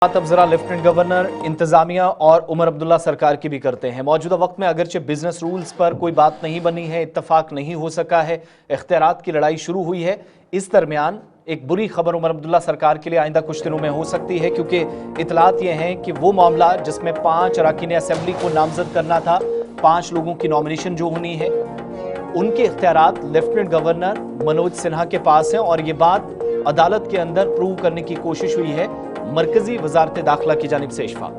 बात अब जरा लेफ्टिनेंट गवर्नर, इंतजामिया और उमर अब्दुल्ला सरकार की भी करते हैं। मौजूदा वक्त में अगरचे बिजनेस रूल्स पर कोई बात नहीं बनी है, इत्तफाक नहीं हो सका है, इख्तियारात की लड़ाई शुरू हुई है। इस दरमियान एक बुरी खबर उमर अब्दुल्ला सरकार के लिए आइंदा कुछ दिनों में हो सकती है, क्योंकि इतलात ये हैं कि वो मामला जिसमें 5 अरकान असेंबली को नामजद करना था, 5 लोगों की नॉमिनेशन जो होनी है, उनके इख्तियारात लेफ्टिनेंट गवर्नर मनोज सिन्हा के पास हैं और ये बात अदालत के अंदर प्रूव करने की कोशिश हुई है मरकजी वजारत दाखिला की जानिब से। इशफाक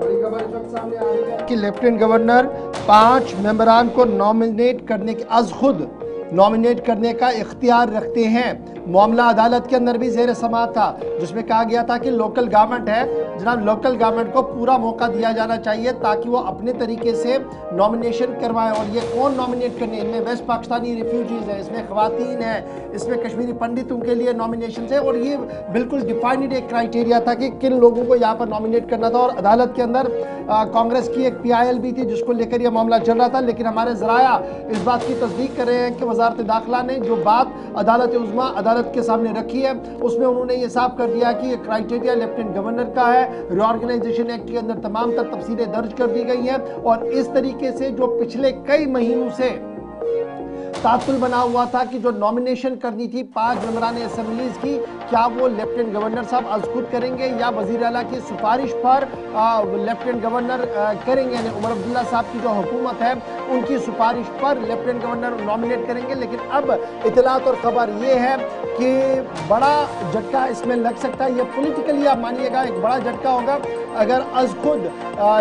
कि लेफ्टिनेंट गवर्नर 5 मेंबरान को नॉमिनेट करने के अज खुद नॉमिनेट करने का इख्तियार रखते हैं। मामला अदालत के अंदर भी ज़ेर समाअत था, जिसमें कहा गया था कि लोकल गवर्नमेंट है जनाब, लोकल गवर्नमेंट को पूरा मौका दिया जाना चाहिए ताकि वो अपने तरीके से नॉमिनेशन करवाएं। और ये कौन नॉमिनेट करने, इनमें वेस्ट पाकिस्तानी रिफ्यूजीज़ हैं, इसमें ख़वातीन हैं, इसमें कश्मीरी पंडितों के लिए नॉमिनेशन है। और ये बिल्कुल डिफाइंड एक क्राइटेरिया था कि किन लोगों को यहाँ पर नॉमिनेट करना था। और अदालत के अंदर कांग्रेस की एक PIL भी थी जिसको लेकर यह मामला चल रहा था, लेकिन हमारे ज़राया इस बात की तस्दीक कर रहे हैं कि वजारत दाखिला ने जो बात अदालत उज़्मा अदालत के सामने रखी है उसमें उन्होंने ये साफ कर दिया कि ये क्राइटेरिया लेफ्टिनेंट गवर्नर का है। रीऑर्गेनाइजेशन एक्ट के अंदर तमाम तफसीलें दर्ज कर दी गई हैं और इस तरीके से जो पिछले कई महीनों से तातुल बना हुआ था कि जो नॉमिनेशन करनी थी 5 मेंबरान असेंबलीज की, क्या वो लेफ्टिनेंट गवर्नर साहब आज खुद करेंगे या वजीर आला की सिफारिश पर लेफ्टिनेंट गवर्नर करेंगे, यानी उमर अब्दुल्ला साहब की जो हुकूमत है उनकी सिफारिश पर लेफ्टिनेंट गवर्नर नॉमिनेट करेंगे। लेकिन अब इतलात और खबर ये है कि बड़ा झटका इसमें लग सकता है। ये पॉलिटिकली आप मानिएगा एक बड़ा झटका होगा अगर आज खुद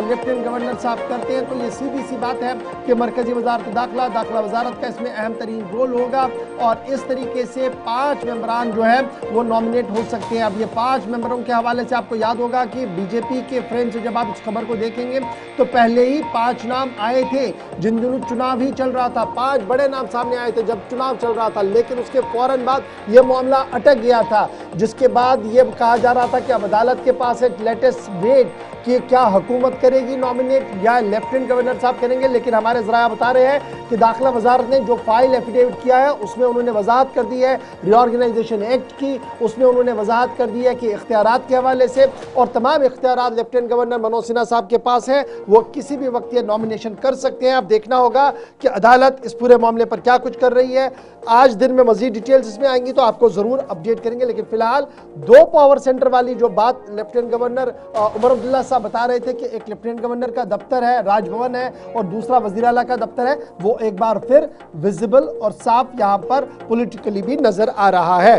लेफ्टिनेंट गवर्नर साहब करते हैं, तो ये सीधी सी बात है कि मरकजी वजारत दाखिला वजारत का इसमें अहम तरीन रोल होगा और इस तरीके से 5 मेंबरान जो है वो नॉमिनेट हो सकते हैं। अब ये 5 मेंबरों के हवाले से आपको याद होगा कि बीजेपी के फ्रेंड से जब आप इस खबर को देखेंगे तो पहले ही 5 नाम आए थे जिन दिनों चुनाव ही चल रहा था। 5 बड़े नाम सामने आए थे जब चुनाव चल रहा था, लेकिन उसके फौरन बाद ये मामला अटक गया था, जिसके बाद ये कहा जा रहा था कि अब अदालत के पास एक लेटेस्ट वेट कि क्या हुकूमत करेगी नॉमिनेट या लेफ्टिनेंट गवर्नर साहब करेंगे। लेकिन हमारे ज़राया बता रहे हैं कि दाखिला वजारत ने जो फाइल एफिडेविट किया है उसमें उन्होंने वजाहत कर दी है रीऑर्गेनाइजेशन एक्ट की, उसमें उन्होंने वजाहत कर दी है कि इख्तियारात के हवाले से और तमाम इख्तियारात लेफ्टिनेंट गवर्नर मनोज सिन्हा साहब के पास हैं, वो किसी भी वक्त ये नॉमिनेशन कर सकते हैं। अब देखना होगा कि अदालत इस पूरे मामले पर क्या कुछ कर रही है। आज दिन में मजीद डिटेल्स इसमें आएंगी तो आपको ज़रूर अपडेट करेंगे। लेकिन फिलहाल 2 पावर सेंटर वाली जो बात लेफ्टिनेंट गवर्नर उमर अब्दुल्ला साहब बता रहे थे कि एक लेफ्टिनेंट गवर्नर का दफ्तर है, राजभवन है, और दूसरा वजीर आला का दफ्तर है, वो एक बार फिर विजिबल और साफ यहाँ पर पॉलिटिकली भी नजर आ रहा है।